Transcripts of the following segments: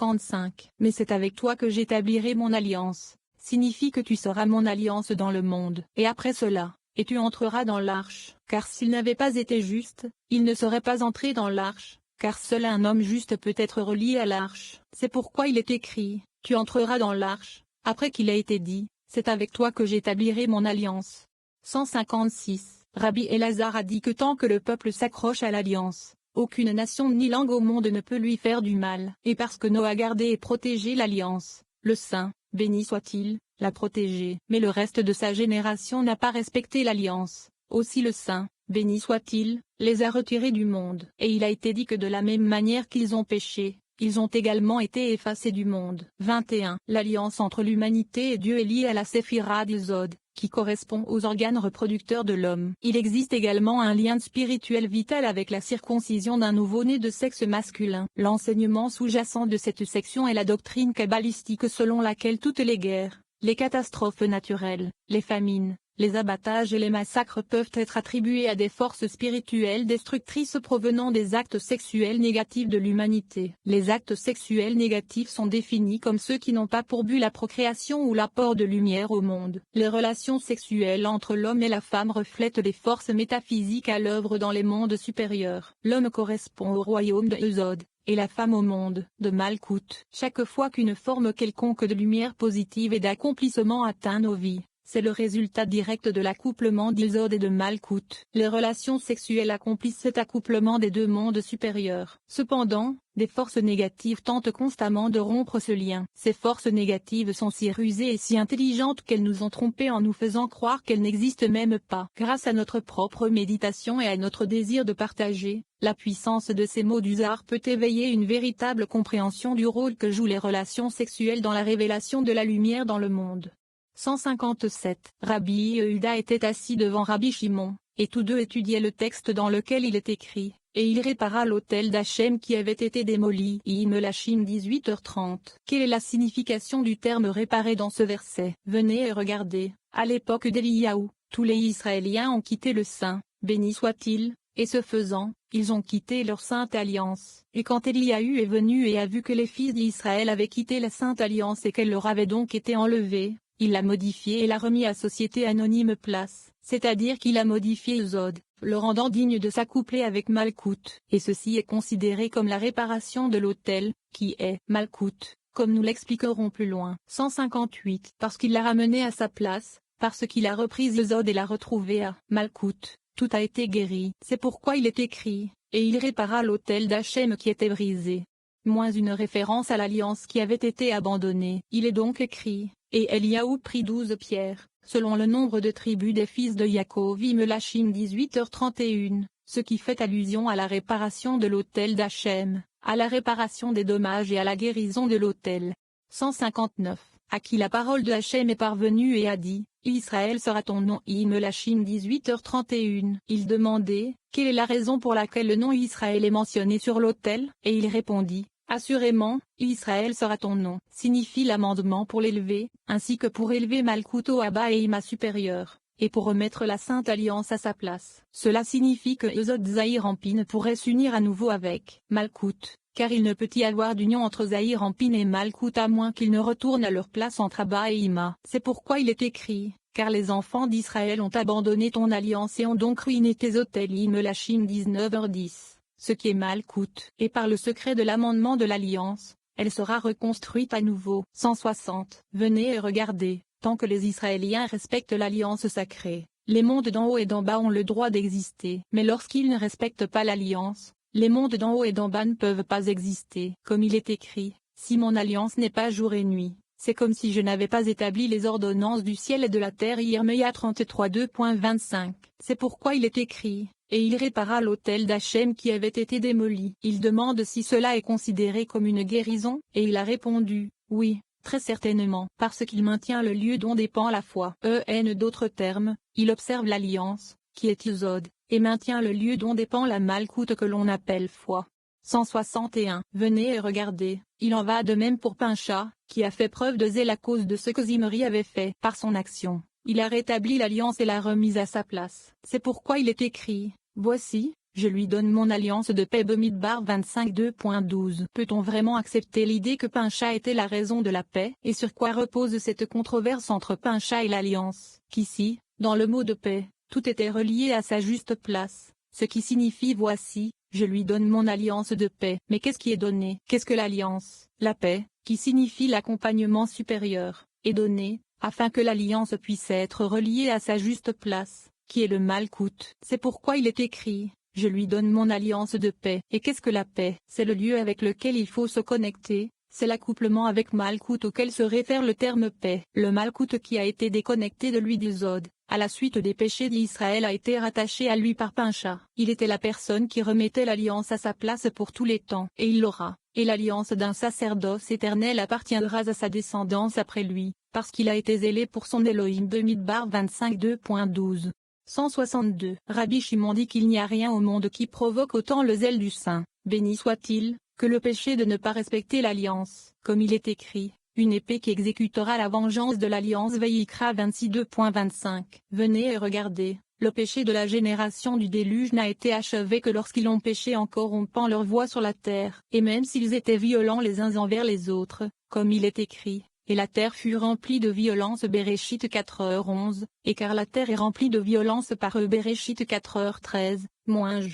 55. Mais c'est avec toi que j'établirai mon alliance, signifie que tu seras mon alliance dans le monde. Et après cela, et tu entreras dans l'arche. Car s'il n'avait pas été juste, il ne serait pas entré dans l'arche, car seul un homme juste peut être relié à l'arche. C'est pourquoi il est écrit, tu entreras dans l'arche, après qu'il a été dit, c'est avec toi que j'établirai mon alliance. 156. Rabbi Elazar a dit que tant que le peuple s'accroche à l'alliance, aucune nation ni langue au monde ne peut lui faire du mal. Et parce que Noé a gardé et protégé l'alliance, le Saint, béni soit-il, l'a protégé. Mais le reste de sa génération n'a pas respecté l'alliance. Aussi le Saint, béni soit-il, les a retirés du monde. Et il a été dit que de la même manière qu'ils ont péché, ils ont également été effacés du monde. 21. L'alliance entre l'humanité et Dieu est liée à la séphira d'Yesod, qui correspond aux organes reproducteurs de l'homme. Il existe également un lien spirituel vital avec la circoncision d'un nouveau-né de sexe masculin. L'enseignement sous-jacent de cette section est la doctrine kabbalistique selon laquelle toutes les guerres, les catastrophes naturelles, les famines, les abattages et les massacres peuvent être attribués à des forces spirituelles destructrices provenant des actes sexuels négatifs de l'humanité. Les actes sexuels négatifs sont définis comme ceux qui n'ont pas pour but la procréation ou l'apport de lumière au monde. Les relations sexuelles entre l'homme et la femme reflètent les forces métaphysiques à l'œuvre dans les mondes supérieurs. L'homme correspond au royaume de Yesod, et la femme au monde de Malkout. Chaque fois qu'une forme quelconque de lumière positive et d'accomplissement atteint nos vies, c'est le résultat direct de l'accouplement d'Yesod et de Malkout. Les relations sexuelles accomplissent cet accouplement des deux mondes supérieurs. Cependant, des forces négatives tentent constamment de rompre ce lien. Ces forces négatives sont si rusées et si intelligentes qu'elles nous ont trompés en nous faisant croire qu'elles n'existent même pas. Grâce à notre propre méditation et à notre désir de partager, la puissance de ces mots du Zohar peut éveiller une véritable compréhension du rôle que jouent les relations sexuelles dans la révélation de la lumière dans le monde. 157. Rabbi Yehuda était assis devant Rabbi Shimon, et tous deux étudiaient le texte dans lequel il est écrit, et il répara l'autel d'Hachem qui avait été démoli. Melachim 18h30. Quelle est la signification du terme réparé dans ce verset? Venez et regardez, à l'époque d'Eliyahu, tous les Israéliens ont quitté le Saint, béni soit-il, et ce faisant, ils ont quitté leur sainte alliance. Et quand Eliyahu est venu et a vu que les fils d'Israël avaient quitté la sainte alliance et qu'elle leur avait donc été enlevée, il l'a modifié et l'a remis à société anonyme place, c'est-à-dire qu'il a modifié Yesod, le rendant digne de s'accoupler avec Malkout. Et ceci est considéré comme la réparation de l'autel, qui est Malkout, comme nous l'expliquerons plus loin. 158. Parce qu'il l'a ramené à sa place, parce qu'il a repris Yesod et l'a retrouvé à Malkout, tout a été guéri. C'est pourquoi il est écrit, et il répara l'autel d'Hachem qui était brisé. Moins une référence à l'alliance qui avait été abandonnée. Il est donc écrit, et Eliyahu prit 12 pierres, selon le nombre de tribus des fils de Yaakov. Melachim 18h31, ce qui fait allusion à la réparation de l'autel d'Hachem, à la réparation des dommages et à la guérison de l'autel. 159. À qui la parole de Hachem est parvenue et a dit, Israël sera ton nom. Melachim 18h31. Il demandait, quelle est la raison pour laquelle le nom Israël est mentionné sur l'autel? Et il répondit, assurément, Israël sera ton nom, signifie l'amendement pour l'élever, ainsi que pour élever Malkout au Abba et Ima supérieur, et pour remettre la Sainte Alliance à sa place. Cela signifie que Yesod Zahir Anpin pourrait s'unir à nouveau avec Malkout, car il ne peut y avoir d'union entre Zahir Anpin et Malkout à moins qu'ils ne retournent à leur place entre Abba et Ima. C'est pourquoi il est écrit, car les enfants d'Israël ont abandonné ton alliance et ont donc ruiné tes autels. Melachim 19h10. Ce qui est Malkout. Et par le secret de l'amendement de l'alliance, elle sera reconstruite à nouveau. 160. Venez et regardez, tant que les Israéliens respectent l'alliance sacrée, les mondes d'en haut et d'en bas ont le droit d'exister. Mais lorsqu'ils ne respectent pas l'alliance, les mondes d'en haut et d'en bas ne peuvent pas exister. Comme il est écrit, si mon alliance n'est pas jour et nuit, c'est comme si je n'avais pas établi les ordonnances du ciel et de la terre. Yeremia 33 2.25. C'est pourquoi il est écrit, et il répara l'autel d'Hachem qui avait été démoli. Il demande si cela est considéré comme une guérison, et il a répondu, oui, très certainement, parce qu'il maintient le lieu dont dépend la foi. D'autres termes, il observe l'alliance, qui est Yesod, et maintient le lieu dont dépend la Malkout que l'on appelle foi. 161. Venez et regardez, il en va de même pour Pincha, qui a fait preuve de zèle à cause de ce que Zimri avait fait. Par son action, il a rétabli l'alliance et l'a remise à sa place. C'est pourquoi il est écrit, voici, je lui donne mon alliance de paix. Bamidbar 25 2.12. Peut-on vraiment accepter l'idée que Pincha était la raison de la paix? Et sur quoi repose cette controverse entre Pincha et l'alliance? Qu'ici, dans le mot de paix, tout était relié à sa juste place, ce qui signifie voici, je lui donne mon alliance de paix. Mais qu'est-ce qui est donné? Qu'est-ce que l'alliance? La paix, qui signifie l'accompagnement supérieur, est donnée, afin que l'alliance puisse être reliée à sa juste place, qui est le Malkout. C'est pourquoi il est écrit, je lui donne mon alliance de paix. Et qu'est-ce que la paix? C'est le lieu avec lequel il faut se connecter, c'est l'accouplement avec Malkout auquel se réfère le terme paix. Le Malkout qui a été déconnecté de lui d'Ilzod, à la suite des péchés d'Israël a été rattaché à lui par Pincha. Il était la personne qui remettait l'alliance à sa place pour tous les temps. Et il l'aura. Et l'alliance d'un sacerdoce éternel appartiendra à sa descendance après lui, parce qu'il a été zélé pour son Elohim. Bamidbar 25 2.12. 162. Rabbi Shimon dit qu'il n'y a rien au monde qui provoque autant le zèle du saint, béni soit-il, que le péché de ne pas respecter l'alliance. Comme il est écrit, une épée qui exécutera la vengeance de l'alliance. Vayikra 26 2.25. Venez et regardez, le péché de la génération du déluge n'a été achevé que lorsqu'ils ont péché en corrompant leur voix sur la terre. Et même s'ils étaient violents les uns envers les autres, comme il est écrit, et la terre fut remplie de violence. Béréchit 4h11, et car la terre est remplie de violence par eux. Béréchit 4h13, Moins.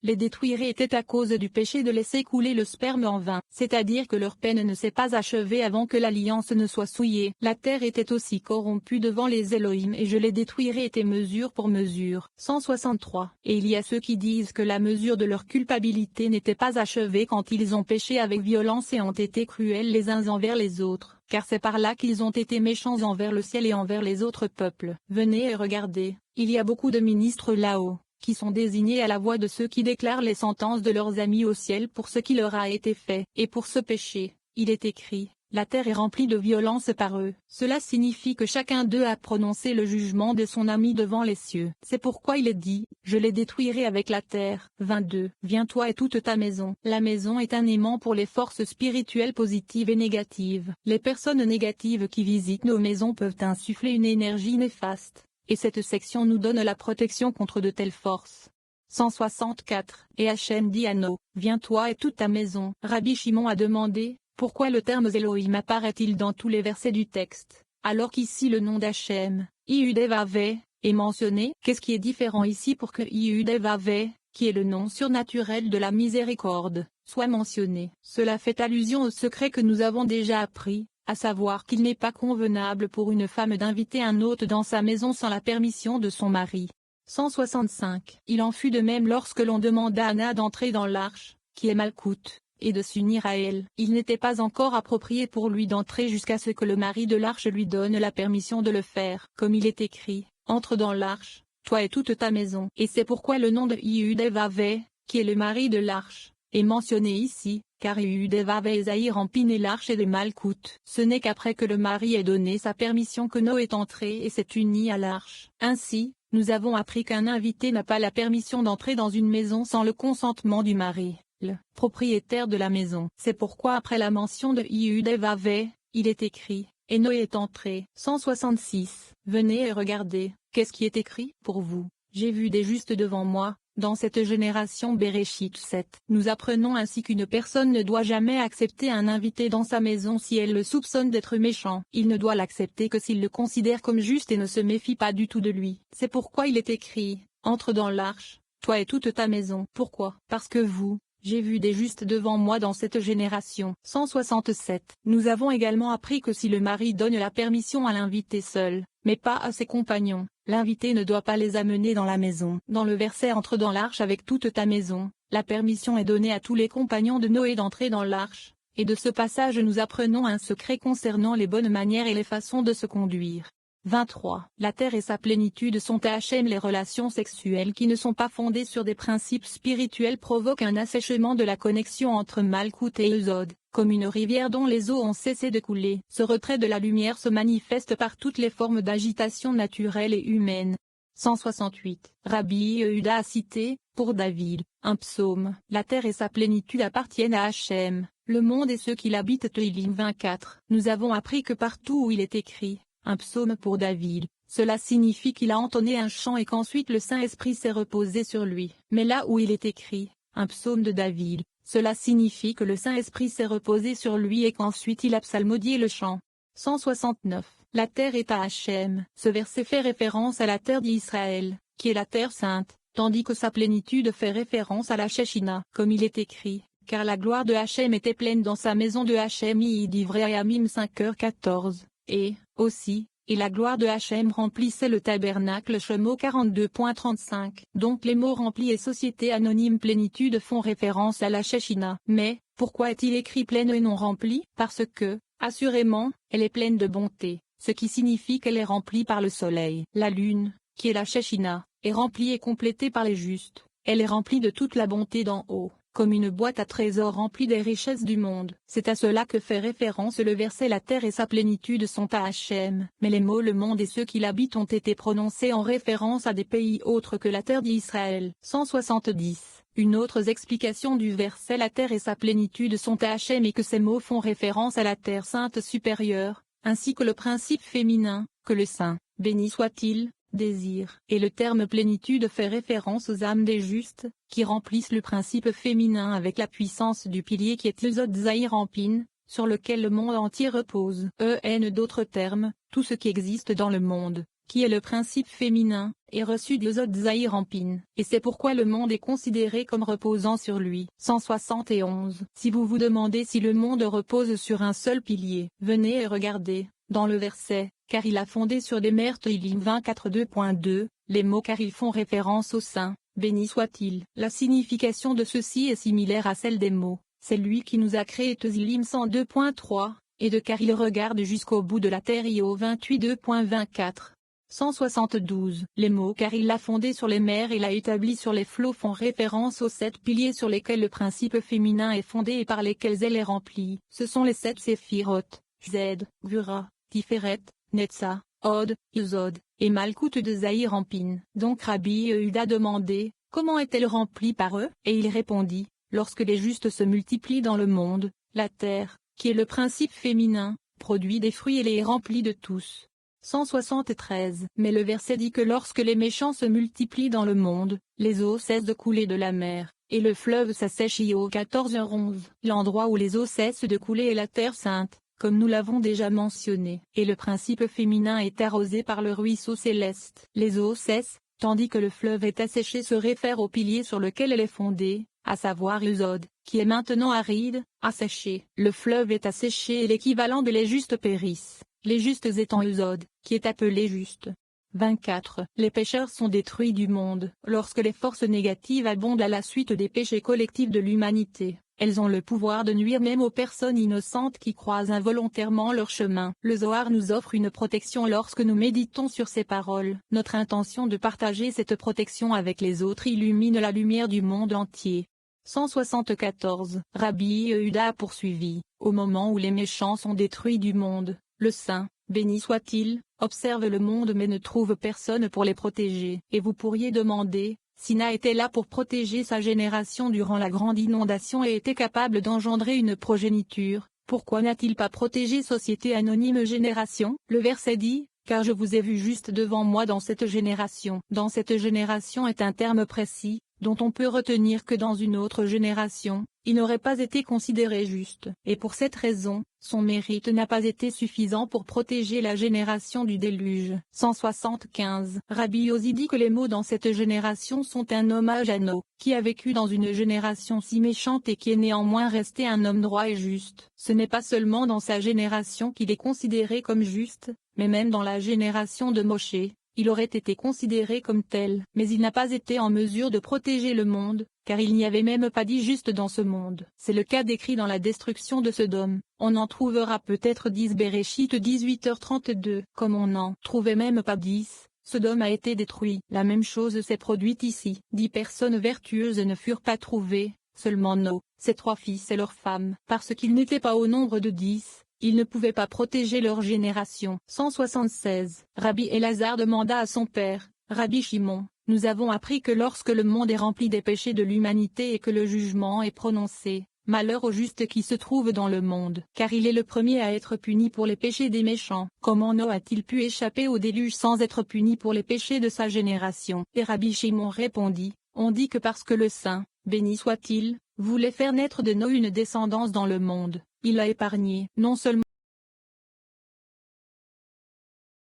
Les détruirait était à cause du péché de laisser couler le sperme en vain, c'est-à-dire que leur peine ne s'est pas achevée avant que l'alliance ne soit souillée. La terre était aussi corrompue devant les Elohim et je les détruirai était mesure pour mesure. 163. Et il y a ceux qui disent que la mesure de leur culpabilité n'était pas achevée quand ils ont péché avec violence et ont été cruels les uns envers les autres, car c'est par là qu'ils ont été méchants envers le ciel et envers les autres peuples. Venez et regardez, il y a beaucoup de ministres là-haut, qui sont désignés à la voix de ceux qui déclarent les sentences de leurs amis au ciel pour ce qui leur a été fait. Et pour ce péché, il est écrit, la terre est remplie de violence par eux. Cela signifie que chacun d'eux a prononcé le jugement de son ami devant les cieux. C'est pourquoi il est dit, je les détruirai avec la terre. 22. Viens toi et toute ta maison. La maison est un aimant pour les forces spirituelles positives et négatives. Les personnes négatives qui visitent nos maisons peuvent insuffler une énergie néfaste. Et cette section nous donne la protection contre de telles forces. 164. Et Hachem dit à No, viens toi et toute ta maison. Rabbi Shimon a demandé, pourquoi le terme Elohim apparaît-il dans tous les versets du texte, alors qu'ici le nom d'Hachem, Yudevave, est mentionné? Qu'est-ce qui est différent ici pour que Yudevave, qui est le nom surnaturel de la miséricorde, soit mentionné? Cela fait allusion au secret que nous avons déjà appris, à savoir qu'il n'est pas convenable pour une femme d'inviter un hôte dans sa maison sans la permission de son mari. 165. Il en fut de même lorsque l'on demanda à Anna d'entrer dans l'arche, qui est Malkout, et de s'unir à elle. Il n'était pas encore approprié pour lui d'entrer jusqu'à ce que le mari de l'arche lui donne la permission de le faire. Comme il est écrit, entre dans l'arche, toi et toute ta maison. Et c'est pourquoi le nom de Yudevave, qui est le mari de l'arche, est mentionné ici, car Yudevave Esaï remplit l'arche et de Malkout. Ce n'est qu'après que le mari ait donné sa permission que Noé est entré et s'est uni à l'arche. Ainsi, nous avons appris qu'un invité n'a pas la permission d'entrer dans une maison sans le consentement du mari, le propriétaire de la maison. C'est pourquoi après la mention de Yudevave, il est écrit, et Noé est entré. 166. Venez et regardez, qu'est-ce qui est écrit pour vous? J'ai vu des justes devant moi. Dans cette génération. Béréchit 7. Nous apprenons ainsi qu'une personne ne doit jamais accepter un invité dans sa maison si elle le soupçonne d'être méchant. Il ne doit l'accepter que s'il le considère comme juste et ne se méfie pas du tout de lui. C'est pourquoi il est écrit, entre dans l'arche, toi et toute ta maison. Pourquoi? Parce que vous, j'ai vu des justes devant moi dans cette génération. 167. Nous avons également appris que si le mari donne la permission à l'invité seul, mais pas à ses compagnons, l'invité ne doit pas les amener dans la maison. Dans le verset entre dans l'arche avec toute ta maison, la permission est donnée à tous les compagnons de Noé d'entrer dans l'arche, et de ce passage nous apprenons un secret concernant les bonnes manières et les façons de se conduire. 23. La terre et sa plénitude sont à Hachem. Les relations sexuelles qui ne sont pas fondées sur des principes spirituels provoquent un assèchement de la connexion entre Malkout et Eusod, comme une rivière dont les eaux ont cessé de couler. Ce retrait de la lumière se manifeste par toutes les formes d'agitation naturelle et humaine. 168. Rabbi Yehuda a cité, pour David, un psaume. La terre et sa plénitude appartiennent à Hachem, le monde et ceux qui l'habitent. Teilim 24. Nous avons appris que partout où il est écrit, un psaume pour David, cela signifie qu'il a entonné un chant et qu'ensuite le Saint-Esprit s'est reposé sur lui. Mais là où il est écrit, un psaume de David, cela signifie que le Saint-Esprit s'est reposé sur lui et qu'ensuite il a psalmodié le chant. 169. La terre est à Hachem. Ce verset fait référence à la terre d'Israël, qui est la terre sainte, tandis que sa plénitude fait référence à la Shechina, comme il est écrit, car la gloire de Hachem était pleine dans sa maison de Hachem Yidivréamim 5h14, et, aussi, et la gloire de Hachem remplissait le tabernacle Shemo 42.35. Donc les mots remplis et société anonyme plénitude font référence à la Shechina. Mais, pourquoi est-il écrit pleine et non remplie? Parce que, assurément, elle est pleine de bonté, ce qui signifie qu'elle est remplie par le soleil. La lune, qui est la Shechina, est remplie et complétée par les justes. Elle est remplie de toute la bonté d'en haut, comme une boîte à trésors remplie des richesses du monde. C'est à cela que fait référence le verset la terre et sa plénitude sont à Hachem. Mais les mots le monde et ceux qui l'habitent ont été prononcés en référence à des pays autres que la terre d'Israël. 170. Une autre explication du verset la terre et sa plénitude sont à Hachem et que ces mots font référence à la terre sainte supérieure, ainsi que le principe féminin, que le saint, béni soit-il, désir. Et le terme plénitude fait référence aux âmes des justes, qui remplissent le principe féminin avec la puissance du pilier qui est Yesod Zahir Ampin, sur lequel le monde entier repose. D'autres termes, tout ce qui existe dans le monde, qui est le principe féminin, est reçu de Yesod Zahir Ampin, et c'est pourquoi le monde est considéré comme reposant sur lui. 171. Si vous vous demandez si le monde repose sur un seul pilier, venez et regardez, dans le verset, car il a fondé sur des mers Tehillim 24:2.2, les mots car ils font référence au Saint, béni soit-il. La signification de ceci est similaire à celle des mots, c'est lui qui nous a créé Tehillim 102.3, et de car il regarde jusqu'au bout de la terre Io 28:2.24. 172. Les mots car il l'a fondé sur les mers et l'a établi sur les flots font référence aux 7 piliers sur lesquels le principe féminin est fondé et par lesquels elle est remplie. Ce sont les 7 séphiroth, Zed, Gvura, Tiferet, Netza, Od, Yesod, et Malkout de Zahir Ampin. Donc Rabbi Yehuda demandait, comment est-elle remplie par eux? Et il répondit, lorsque les justes se multiplient dans le monde, la terre, qui est le principe féminin, produit des fruits et les est remplie de tous. 173. Mais le verset dit que lorsque les méchants se multiplient dans le monde, les eaux cessent de couler de la mer, et le fleuve s'assèche Io 14h11. L'endroit où les eaux cessent de couler est la terre sainte, comme nous l'avons déjà mentionné, et le principe féminin est arrosé par le ruisseau céleste. Les eaux cessent, tandis que le fleuve est asséché se réfère au pilier sur lequel elle est fondée, à savoir Yesod, qui est maintenant aride, asséché. Le fleuve est asséché et l'équivalent de les justes périssent, les justes étant Yesod, qui est appelé juste. 24. Les pécheurs sont détruits du monde. Lorsque les forces négatives abondent à la suite des péchés collectifs de l'humanité, elles ont le pouvoir de nuire même aux personnes innocentes qui croisent involontairement leur chemin. Le Zohar nous offre une protection lorsque nous méditons sur ces paroles. Notre intention de partager cette protection avec les autres illumine la lumière du monde entier. 174. Rabbi Yehuda a poursuivi, au moment où les méchants sont détruits du monde, le Saint, béni soit-il, observe le monde mais ne trouve personne pour les protéger. Et vous pourriez demander, Sina était là pour protéger sa génération durant la grande inondation et était capable d'engendrer une progéniture, pourquoi n'a-t-il pas protégé Société Anonyme Génération? Le verset dit, car je vous ai vu juste devant moi dans cette génération. Dans cette génération est un terme précis, dont on peut retenir que dans une autre génération, il n'aurait pas été considéré juste. Et pour cette raison, son mérite n'a pas été suffisant pour protéger la génération du déluge. 175. Rabbi Yossi dit que les mots dans cette génération sont un hommage à No, qui a vécu dans une génération si méchante et qui est néanmoins resté un homme droit et juste. Ce n'est pas seulement dans sa génération qu'il est considéré comme juste, mais même dans la génération de Moshe, il aurait été considéré comme tel. Mais il n'a pas été en mesure de protéger le monde, car il n'y avait même pas dit juste dans ce monde. C'est le cas décrit dans la destruction de Sodome. On en trouvera peut-être 10 Béréchit 18h32. Comme on n'en trouvait même pas 10, Sodome a été détruit. La même chose s'est produite ici. 10 personnes vertueuses ne furent pas trouvées, seulement No, ses 3 fils et leurs femmes. Parce qu'ils n'étaient pas au nombre de 10. Ils ne pouvaient pas protéger leur génération. 176. Rabbi Elazar demanda à son père, Rabbi Shimon, nous avons appris que lorsque le monde est rempli des péchés de l'humanité et que le jugement est prononcé, malheur au juste qui se trouve dans le monde, car il est le premier à être puni pour les péchés des méchants. Comment Noé a-t-il pu échapper au déluge sans être puni pour les péchés de sa génération? Et Rabbi Shimon répondit, on dit que parce que le Saint, béni soit-il, voulait faire naître de Noé une descendance dans le monde, il a épargné non seulement